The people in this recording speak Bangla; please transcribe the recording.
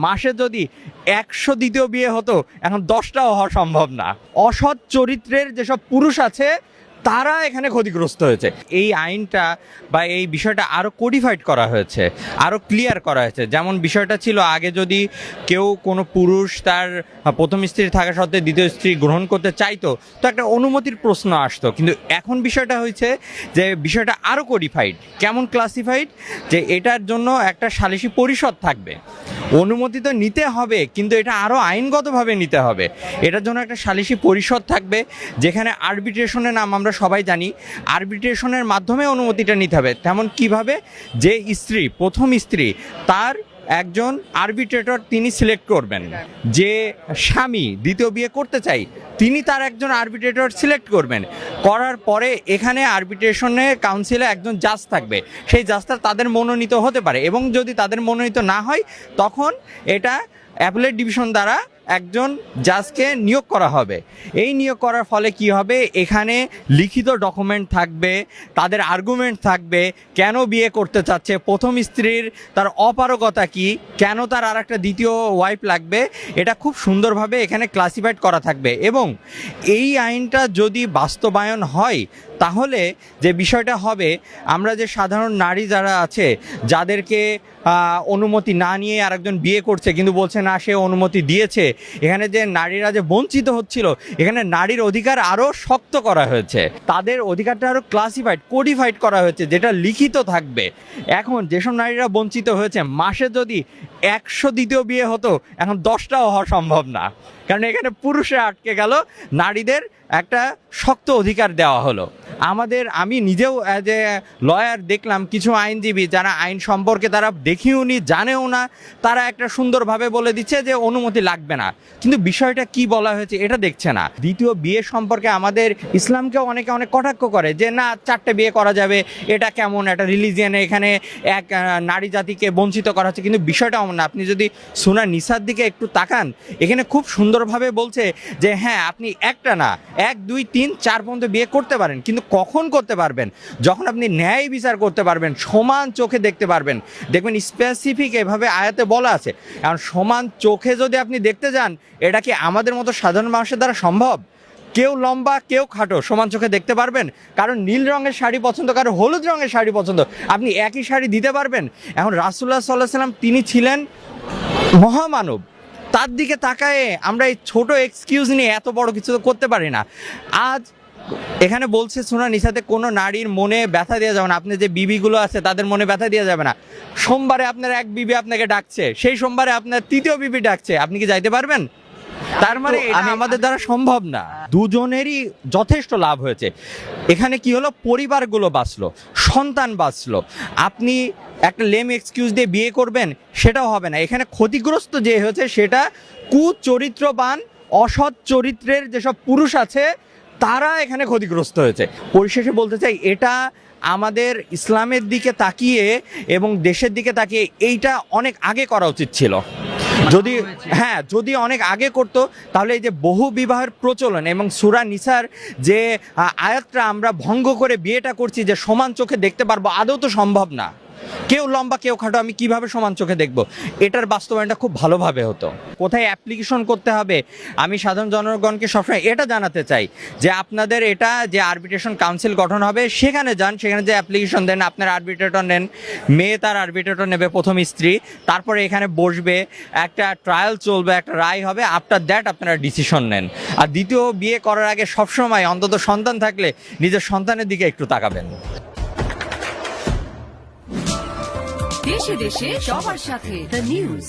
মাসে যদি 100 দ্বিতীয় বিয়ে হতো, এখন 10টাও হওয়া সম্ভব না। অসৎ চরিত্রের যেসব পুরুষ আছে তারা এখানে ক্ষতিগ্রস্ত হয়েছে। এই আইনটা বা এই বিষয়টা আরও কোডিফাইড করা হয়েছে, আরও ক্লিয়ার করা হয়েছে। যেমন বিষয়টা ছিল আগে যদি কেউ কোনো পুরুষ তার প্রথম স্ত্রী থাকা সত্ত্বে দ্বিতীয় স্ত্রী গ্রহণ করতে চাইতো, তো একটা অনুমতির প্রশ্ন আসতো। কিন্তু এখন বিষয়টা হয়েছে যে বিষয়টা আরও কোডিফাইড। কেমন ক্লাসিফাইড? যে এটার জন্য একটা সালিসি পরিষদ থাকবে, অনুমতি তো নিতে হবে কিন্তু এটা আরও আইনগতভাবে নিতে হবে। এটার জন্য একটা সালিসি পরিষদ থাকবে যেখানে আরবিট্রেশনের নাম আমরা সবাই জানি, আরবিট্রেশনের মাধ্যমে অনুমতিটা নিতে হবে। তেমন কিভাবে? যে স্ত্রী, প্রথম স্ত্রী, তার একজন আরবিট্রেটর তিনি সিলেক্ট করবেন। যে স্বামী দ্বিতীয় বিয়ে করতে চাই তিনি তার একজন আরবিট্রেটর সিলেক্ট করবেন। করার পরে এখানে আরবিট্রেশনে কাউন্সিলে একজন জাজ থাকবে, সেই জাজটা তাদের মনোনীত হতে পারে, এবং যদি তাদের মনোনীত না হয় তখন এটা অ্যাপেলেট ডিভিশন দ্বারা একজন জাজকে নিয়োগ করা হবে। এই নিয়োগ করার ফলে কি হবে? এখানে লিখিত ডকুমেন্ট থাকবে, তাদের আর্গুমেন্ট থাকবে, কেন বিয়ে করতে চাচ্ছে, প্রথম স্ত্রীর তার অপারগতা কি, কেন তার আর একটা দ্বিতীয় ওয়াইফ লাগবে, এটা খুব সুন্দরভাবে এখানে ক্লাসিফাইড করা থাকবে। এবং এই আইনটা যদি বাস্তবায়ন হয় তাহলে যে বিষয়টা হবে, আমরা যে সাধারণ নারী যারা আছে যাদেরকে অনুমতি না নিয়ে আরেকজন বিয়ে করছে কিন্তু বলছে না সে অনুমতি দিয়েছে, এখানে যে নারীরা যে বঞ্চিত হচ্ছিল, এখানে নারীর অধিকার আরও শক্ত করা হয়েছে, তাদের অধিকারটা আরও ক্লাসিফাইড, কোডিফাইড করা হয়েছে, যেটা লিখিত থাকবে। এখন যেসব নারীরা বঞ্চিত হয়েছে, মাসে যদি 100 দ্বিতীয় বিয়ে হতো, এখন 10টাও হওয়া সম্ভব না, কারণ এখানে পুরুষে আটকে গেল, নারীদের একটা শক্ত অধিকার দেওয়া হলো। আমি নিজেও অ্যাজ এ লয়ার দেখলাম কিছু আইনজীবী যারা আইন সম্পর্কে তারা দেখিও নি, জানেও না, তারা একটা সুন্দরভাবে বলে দিচ্ছে যে অনুমতি লাগবে না, কিন্তু বিষয়টা কি বলা হয়েছে এটা দেখছে না। দ্বিতীয় বিয়ে সম্পর্কে আমাদের ইসলামকেও অনেক কটাক্ষ করে যে না 4টে বিয়ে করা যাবে, এটা কেমন একটা রিলিজিয়ানে এখানে এক নারী জাতিকে বঞ্চিত করা হচ্ছে, কিন্তু বিষয়টা এমন না। আপনি যদি সূরা নিসার দিকে একটু তাকান, এখানে খুব সুন্দরভাবে বলছে যে হ্যাঁ আপনি একটা না 1 2 3 4 পর্যন্ত বিয়ে করতে পারেন, কিন্তু কখন করতে পারবেন? যখন আপনি ন্যায় বিচার করতে পারবেন, সমান চোখে দেখতে পারবেন। দেখবেন স্পেসিফিক এভাবে আয়াতে বলা আছে। কারণ সমান চোখে যদি আপনি দেখতে যান, এটা কি আমাদের মতো সাধারণ মানুষের দ্বারা সম্ভব? কেউ লম্বা কেউ খাটো সমান চোখে দেখতে পারবেন? কারণ নীল রঙের শাড়ি পছন্দ, কারো হলুদ রঙের শাড়ি পছন্দ, আপনি একই শাড়ি দিতে পারবেন? এখন রাসূলুল্লাহ সাল্লাল্লাহু আলাইহি ওয়াসাল্লাম তিনি ছিলেন মহামানব, তার দিকে তাকায়ে আমরা এই ছোট এক্সকিউজ নিয়ে এত বড় কিছু তো করতে পারি না। আজ এখানে বলছে সূরা নিসাতে কোনো নারীর মনে ব্যথা দেওয়া যাবে না, আপনি যে বিবিগুলো আছে তাদের মনে ব্যথা দেওয়া যাবে না। সোমবারে আপনার এক বিবি আপনাকে ডাকছে, সেই সোমবারে আপনার তৃতীয় বিবি ডাকছে, আপনি কি যাইতে পারবেন? তার মানে এটা আমাদের দ্বারা সম্ভব না। দুজনেরই যথেষ্ট লাভ হয়েছে। এখানে কি হলো? পরিবারগুলো বাঁচলো, সন্তান বাঁচলো। আপনি একটা লেম এক্সকিউজ দিয়ে বিয়ে করবেন, সেটাও হবে না। এখানে ক্ষতিগ্রস্ত যে হয়েছে সেটা কুচরিত্রবান, অসৎ চরিত্রের যেসব পুরুষ আছে তারা এখানে ক্ষতিগ্রস্ত হয়েছে। পরিশেষে বলতে চাই, এটা আমাদের ইসলামের দিকে তাকিয়ে এবং দেশের দিকে তাকিয়ে এইটা অনেক আগে করা উচিত ছিল। যদি অনেক আগে করতো তাহলে এই যে বহু বিবাহের প্রচলন এবং সূরা নিসার যে আয়াতটা আমরা ভঙ্গ করে বিয়েটা করছি যে সমান চোখে দেখতে পারবো, আদৌ তো সম্ভব না। কেউ লম্বা কেউ খাটো, আমি কিভাবে সমান চোখে দেখব? এটার বাস্তবায়নটা খুব ভালোভাবে হতো। কোথায় অ্যাপ্লিকেশন করতে হবে আমি সাধারণ জনগণকে সবসময় এটা জানাতে চাই যে আপনাদের এটা যে আরবিট্রেশন কাউন্সিল গঠন হবে সেখানে যান, সেখানে যে অ্যাপ্লিকেশন দেন, আপনার আরবিট্রেটর নেন, মেয়ে তার আরবিট্রেটর নেবে প্রথম স্ত্রী, তারপরে এখানে বসবে, একটা ট্রায়াল চলবে, একটা রায় হবে, আফটার দ্যাট আপনারা ডিসিশন নেন। আর দ্বিতীয় বিয়ে করার আগে সবসময় অন্তত সন্তান থাকলে নিজের সন্তানের দিকে একটু তাকাবেন। দেশে দেশে সবার সাথে দ্য নিউজ।